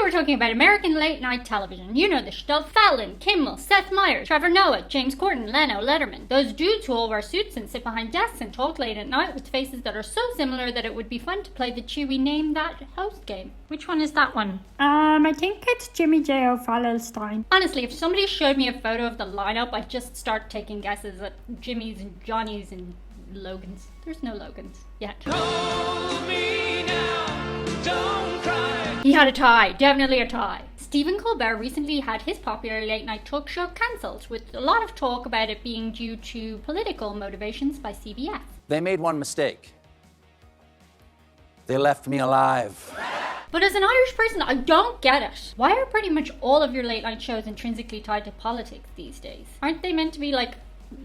we're talking about American late night television. You know the stuff. Fallon, Kimmel, Seth Meyers, Trevor Noah, James Corden, Leno, Letterman. Those dudes who all wear suits and sit behind desks and talk late at night with faces that are so similar that it would be fun to play the Chewy Name That host game. Which one is that one? I think it's Jimmy J. O'Fallonstein. Honestly, if somebody showed me a photo of the lineup, I'd just start taking guesses at Jimmy's and Johnny's and Logan's. There's no Logan's yet. Hold me now, don't cry. He had a tie, definitely a tie. Stephen Colbert recently had his popular late night talk show cancelled, with a lot of talk about it being due to political motivations by CBS. They made one mistake. They left me alive. But as an Irish person, I don't get it. Why are pretty much all of your late night shows intrinsically tied to politics these days? Aren't they meant to be like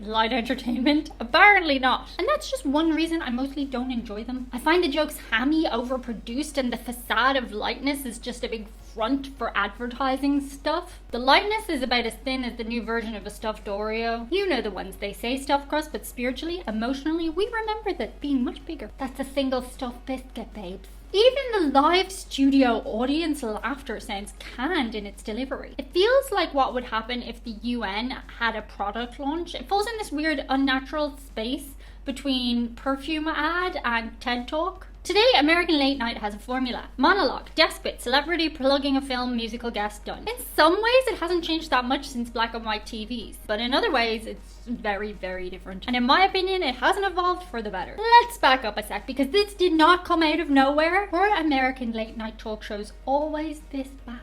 light entertainment? Apparently not. And that's just one reason I mostly don't enjoy them. I find the jokes hammy, overproduced, and the facade of lightness is just a big front for advertising stuff. The lightness is about as thin as the new version of a stuffed Oreo. You know the ones. They say stuffed crust, but spiritually, emotionally, we remember that being much bigger. That's a single stuffed biscuit, babes. Even the live studio audience laughter sounds canned in its delivery. It feels like what would happen if the UN had a product launch. It falls in this weird unnatural space between perfume ad and TED Talk. Today, American Late Night has a formula. Monologue, desk bit, celebrity plugging a film, musical guest, done. In some ways, it hasn't changed that much since black and white TVs, but in other ways, it's very, very different. And in my opinion, it hasn't evolved for the better. Let's back up a sec, because this did not come out of nowhere. Were American late night talk shows always this bad?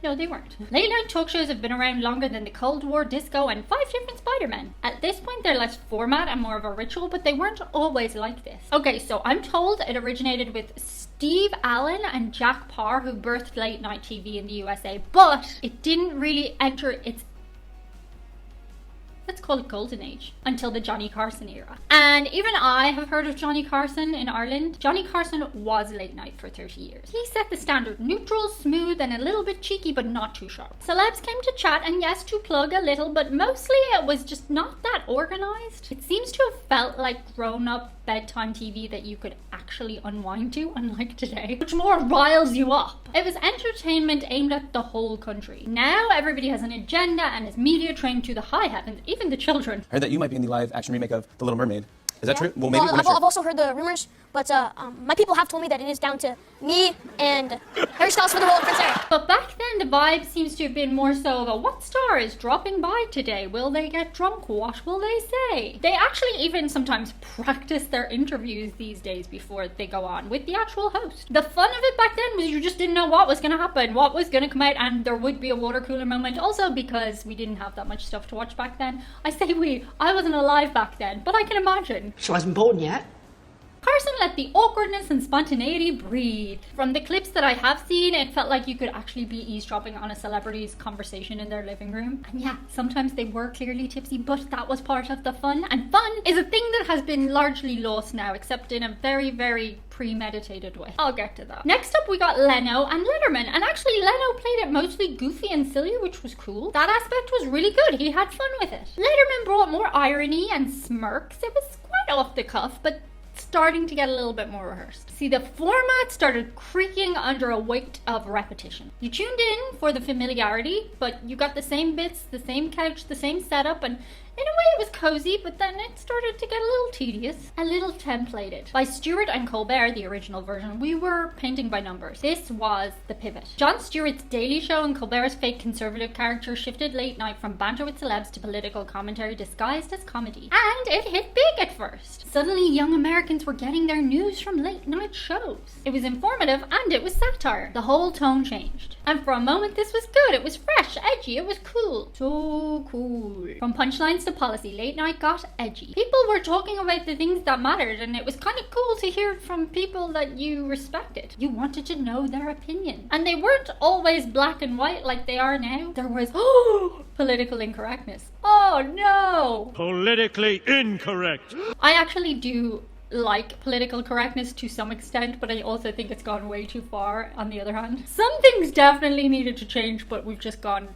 No, they weren't. Late night talk shows have been around longer than the Cold War, disco, and 5 different Spider-Men. At this point, they're less format and more of a ritual, but they weren't always like this. Okay, so I'm told it originated with Steve Allen and Jack Parr, who birthed late night TV in the USA, but it didn't really enter its, let's call it golden age, until the Johnny Carson era. And even I have heard of Johnny Carson in Ireland. Johnny Carson was late night for 30 years. He set the standard: neutral, smooth, and a little bit cheeky, but not too sharp. Celebs came to chat and yes, to plug a little, but mostly it was just not that organized. It seems to have felt like grown-up bedtime TV that you could actually unwind to, unlike today, which more riles you up. It was entertainment aimed at the whole country. Now everybody has an agenda and is media trained to the high heavens, even the children. I heard that you might be in the live action remake of The Little Mermaid. Is that true? Well, maybe. I've also heard the rumors, but my people have told me that it is down to me and Harry Styles for the role of Prince Harry. But back then, the vibe seems to have been more so of a what star is dropping by today? Will they get drunk? What will they say? They actually even sometimes practice their interviews these days before they go on with the actual host. The fun of it back then was you just didn't know what was going to happen, what was going to come out, and there would be a water cooler moment. Also because we didn't have that much stuff to watch back then. I say we, I wasn't alive back then, but I can imagine. She wasn't born yet. Carson let the awkwardness and spontaneity breathe. From the clips that I have seen, it felt like you could actually be eavesdropping on a celebrity's conversation in their living room. And yeah, sometimes they were clearly tipsy, but that was part of the fun. And fun is a thing that has been largely lost now, except in a very, very premeditated way. I'll get to that. Next up, we got Leno and Letterman. And actually, Leno played it mostly goofy and silly, which was cool. That aspect was really good. He had fun with it. Letterman brought more irony and smirks. It was quite off the cuff, but starting to get a little bit more rehearsed. See, the format started creaking under a weight of repetition. You tuned in for the familiarity, but you got the same bits, the same couch, the same setup, and in a way it was cozy, but then it started to get a little tedious, a little templated. By Stewart and Colbert, the original version, we were painting by numbers. This was the pivot. Jon Stewart's Daily Show and Colbert's fake conservative character shifted late night from banter with celebs to political commentary disguised as comedy. And it hit big at first. Suddenly, young Americans were getting their news from late night shows. It was informative and it was satire. The whole tone changed. And for a moment, this was good. It was fresh, edgy, it was cool. So cool. From punchlines to policy, late night got edgy. People were talking about the things that mattered, and it was kind of cool to hear from people that you respected. You wanted to know their opinion. And they weren't always black and white like they are now. There was, political incorrectness. Oh no! Politically incorrect. I actually do like political correctness to some extent, but I also think it's gone way too far on the other hand. Some things definitely needed to change, but we've just gone.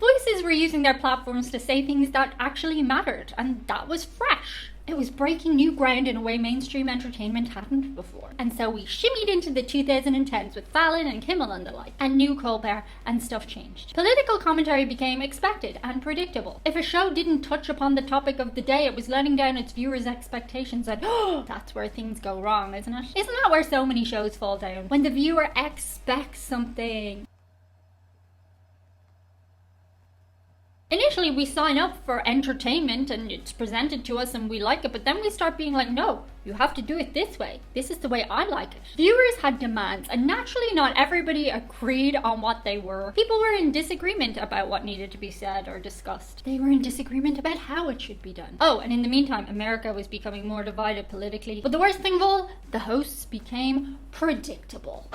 Voices were using their platforms to say things that actually mattered, and that was fresh. It was breaking new ground in a way mainstream entertainment hadn't before. And so we shimmied into the 2010s with Fallon and Kimmel and the like, and new Colbert, and stuff changed. Political commentary became expected and predictable. If a show didn't touch upon the topic of the day, it was letting down its viewers' expectations and, oh, that's where things go wrong, isn't it? Isn't that where so many shows fall down? When the viewer expects something. Initially, we sign up for entertainment and it's presented to us and we like it, but then we start being like, no, you have to do it this way. This is the way I like it. Viewers had demands, and naturally not everybody agreed on what they were. People were in disagreement about what needed to be said or discussed. They were in disagreement about how it should be done. Oh, and in the meantime, America was becoming more divided politically. But the worst thing of all, the hosts became predictable.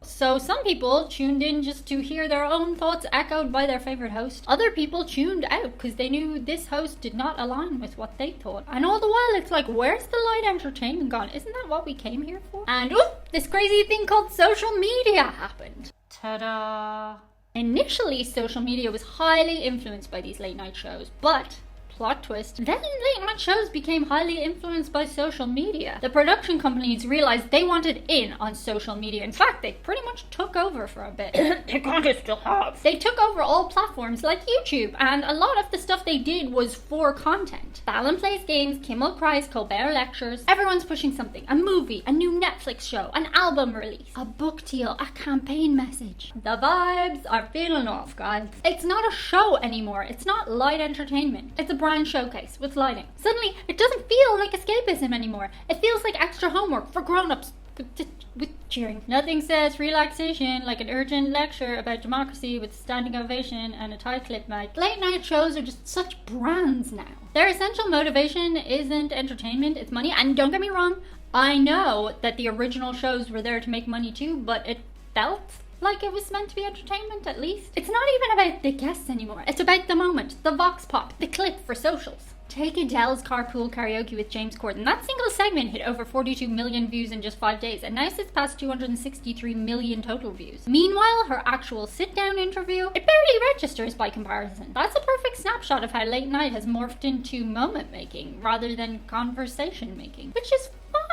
So some people tuned in just to hear their own thoughts echoed by their favorite host. Other people tuned out because they knew this host did not align with what they thought. And all the while it's like, where's the light entertainment gone? Isn't that what we came here for? And this crazy thing called social media happened. Ta-da! Initially, social media was highly influenced by these late night shows, but plot twist, then late night shows became highly influenced by social media. The production companies realized they wanted in on social media. In fact, they pretty much took over for a bit. They kind of still have. They took over all platforms like YouTube, and a lot of the stuff they did was for content. Fallon plays games, Kimmel cries, Colbert lectures. Everyone's pushing something. A movie, a new Netflix show, an album release, a book deal, a campaign message. The vibes are feeling off, guys. It's not a show anymore. It's not light entertainment. It's a brand showcase with lighting. Suddenly, it doesn't feel like escapism anymore. It feels like extra homework for grown-ups with cheering. Nothing says relaxation like an urgent lecture about democracy with standing ovation and a tight clip mic. Late night shows are just such brands now. Their essential motivation isn't entertainment, it's money. And don't get me wrong, I know that the original shows were there to make money too, but it felt like it was meant to be entertainment, at least. It's not even about the guests anymore. It's about the moment, the vox pop, the clip for socials. Take Adele's carpool karaoke with James Corden. That single segment hit over 42 million views in just 5 days, and now sits past 263 million total views. Meanwhile, her actual sit-down interview, it barely registers by comparison. That's a perfect snapshot of how late night has morphed into moment-making rather than conversation-making, which is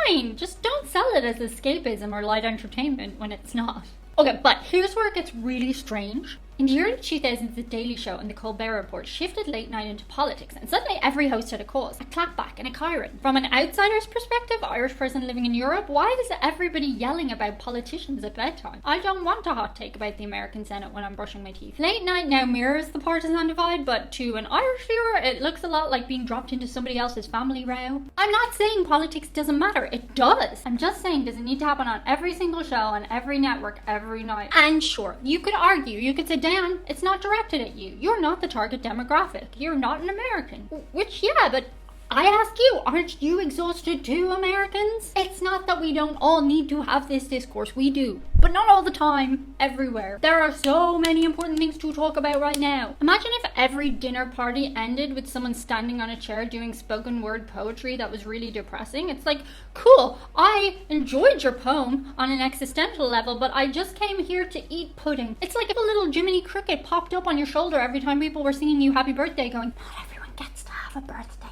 fine. Just don't sell it as escapism or light entertainment when it's not. Okay, but here's where it gets really strange. In the early 2000s, The Daily Show and The Colbert Report shifted late night into politics, and suddenly every host had a cause, a clapback and a Chiron. From an outsider's perspective, Irish person living in Europe, why is everybody yelling about politicians at bedtime? I don't want a hot take about the American Senate when I'm brushing my teeth. Late night now mirrors the partisan divide, but to an Irish viewer, it looks a lot like being dropped into somebody else's family row. I'm not saying politics doesn't matter, it does. I'm just saying, does it need to happen on every single show, on every network, every night? And sure, you could argue, you could say, Dan, it's not directed at you. You're not the target demographic. You're not an American. Which, yeah, but I ask you, aren't you exhausted too, Americans? It's not that we don't all need to have this discourse. We do. But not all the time, everywhere. There are so many important things to talk about right now. Imagine if every dinner party ended with someone standing on a chair doing spoken word poetry that was really depressing. It's like, cool, I enjoyed your poem on an existential level, but I just came here to eat pudding. It's like if a little Jiminy Cricket popped up on your shoulder every time people were singing you happy birthday, going, not everyone gets to have a birthday.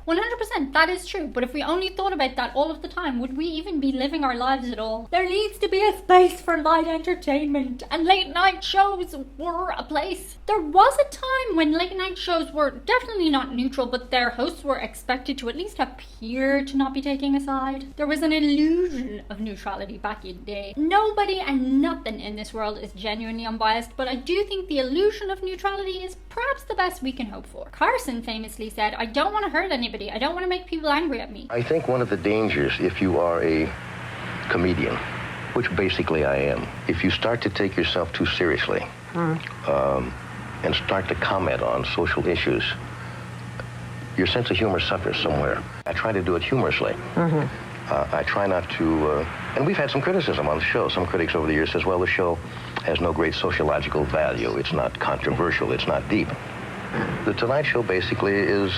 100%, that is true, but if we only thought about that all of the time, would we even be living our lives at all? There needs to be a space for light entertainment, and late night shows were a place. There was a time when late night shows were definitely not neutral, but their hosts were expected to at least appear to not be taking a side. There was an illusion of neutrality back in the day. Nobody and nothing in this world is genuinely unbiased, but I do think the illusion of neutrality is perhaps the best we can hope for. Carson famously said, I don't want to hurt anybody. I don't want to make people angry at me. I think one of the dangers, if you are a comedian, which basically I am, if you start to take yourself too seriously and start to comment on social issues, your sense of humor suffers somewhere. I try to do it humorously. I try not to, and we've had some criticism on the show. Some critics over the years says, well, the show has no great sociological value. It's not controversial. It's not deep. The Tonight Show basically is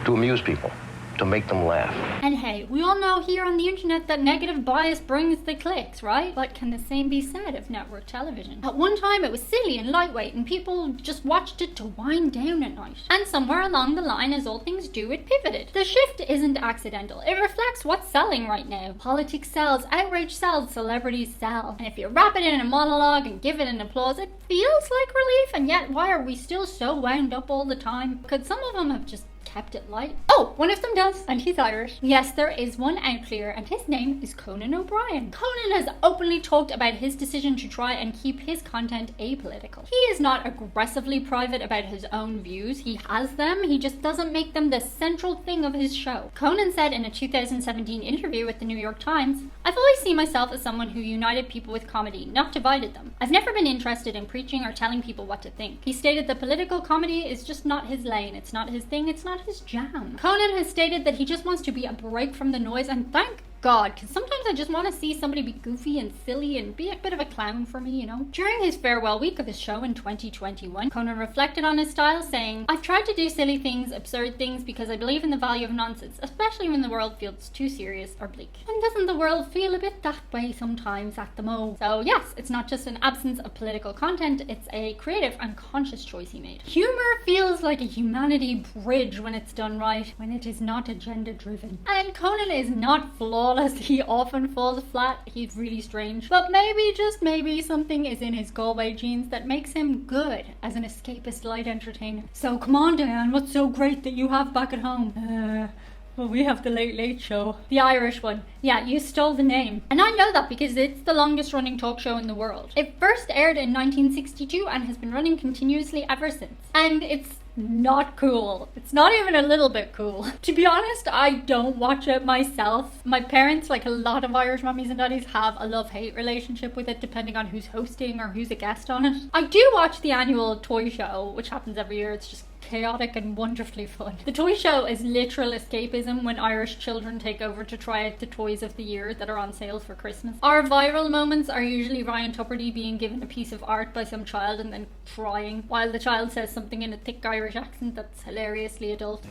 to amuse people. to make them laugh. And hey, we all know here on the internet that negative bias brings the clicks, right? But can the same be said of network television? At one time it was silly and lightweight and people just watched it to wind down at night. And somewhere along the line, as all things do, it pivoted. The shift isn't accidental. It reflects what's selling right now. Politics sells, outrage sells, celebrities sell. And if you wrap it in a monologue and give it an applause, it feels like relief. And yet, why are we still so wound up all the time? Because some of them have just kept it light. Oh, one of them does, and he's Irish. Yes, there is one outlier, and his name is Conan O'Brien. Conan has openly talked about his decision to try and keep his content apolitical. He is not aggressively private about his own views. He has them, he just doesn't make them the central thing of his show. Conan said in a 2017 interview with the New York Times, "I've always seen myself as someone who united people with comedy, not divided them. I've never been interested in preaching or telling people what to think." He stated that political comedy is just not his lane, it's not his thing, it's not his jam. Conan has stated that he just wants to be a break from the noise, and thank God, because sometimes I just want to see somebody be goofy and silly and be a bit of a clown for me, you know? During his farewell week of his show in 2021, Conan reflected on his style, saying, "I've tried to do silly things, absurd things, because I believe in the value of nonsense, especially when the world feels too serious or bleak. And doesn't the world feel a bit that way sometimes at the mo?" So yes, it's not just an absence of political content, it's a creative and conscious choice he made. Humor feels like a humanity bridge when it's done right, when it is not agenda driven. And Conan is not flawed. He often falls flat, he's really strange. But maybe, just maybe, something is in his Galway genes that makes him good as an escapist light entertainer. So come on, Diane, what's so great that you have back at home? Well, we have the Late Late Show. The Irish one. Yeah, you stole the name. And I know that because it's the longest running talk show in the world. It first aired in 1962 and has been running continuously ever since. And it's not cool. It's not even a little bit cool. To be honest, I don't watch it myself. My parents, like a lot of Irish mummies and daddies, have a love-hate relationship with it depending on who's hosting or who's a guest on it. I do watch the annual toy show, which happens every year. It's just chaotic and wonderfully fun. The toy show is literal escapism when Irish children take over to try out the toys of the year that are on sale for Christmas. Our viral moments are usually Ryan Tuberty being given a piece of art by some child and then crying while the child says something in a thick Irish accent that's hilariously adult.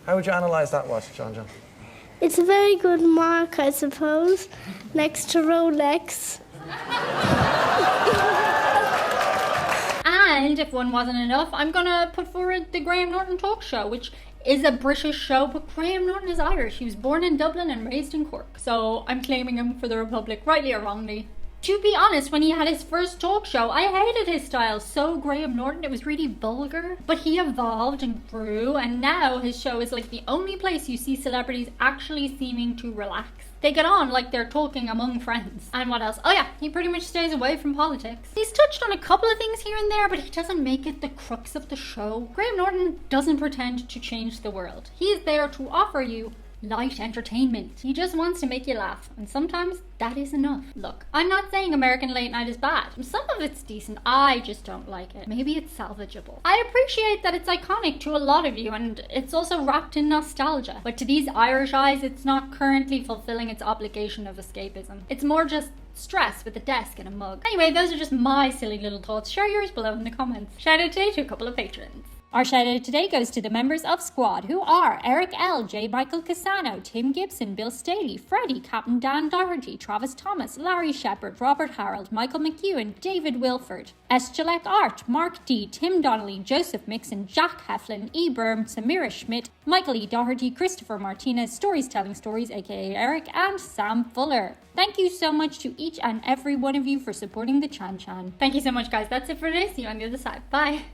How would you analyse that watch, John? It's a very good mark, I suppose, next to Rolex. And if one wasn't enough, I'm gonna put forward the Graham Norton talk show, which is a British show, but Graham Norton is Irish. He was born in Dublin and raised in Cork. So I'm claiming him for the Republic, rightly or wrongly. To be honest, when he had his first talk show, I hated his style. So Graham Norton, it was really vulgar. But he evolved and grew, and now his show is like the only place you see celebrities actually seeming to relax. They get on like they're talking among friends. And what else? Oh yeah, he pretty much stays away from politics. He's touched on a couple of things here and there, but he doesn't make it the crux of the show. Graham Norton doesn't pretend to change the world. He is there to offer you light entertainment. He just wants to make you laugh, and sometimes that is enough. Look, I'm not saying American late night is bad. Some of it's decent, I just don't like it. Maybe it's salvageable. I appreciate that it's iconic to a lot of you, and it's also wrapped in nostalgia. But to these Irish eyes, it's not currently fulfilling its obligation of escapism. It's more just stress with a desk and a mug. Anyway, those are just my silly little thoughts. Share yours below in the comments. Shout out today to a couple of patrons. Our shout out today goes to the members of Squad, who are Eric L, J. Michael Cassano, Tim Gibson, Bill Staley, Freddie, Captain Dan Doherty, Travis Thomas, Larry Shepard, Robert Harold, Michael McEwen, David Wilford, S. Gillette Art, Mark D, Tim Donnelly, Joseph Mixon, Jack Heflin, E. Berm, Samira Schmidt, Michael E. Doherty, Christopher Martinez, Stories Telling Stories, aka Eric, and Sam Fuller. Thank you so much to each and every one of you for supporting the Chan Chan. Thank you so much, guys. That's it for today. See you on the other side. Bye.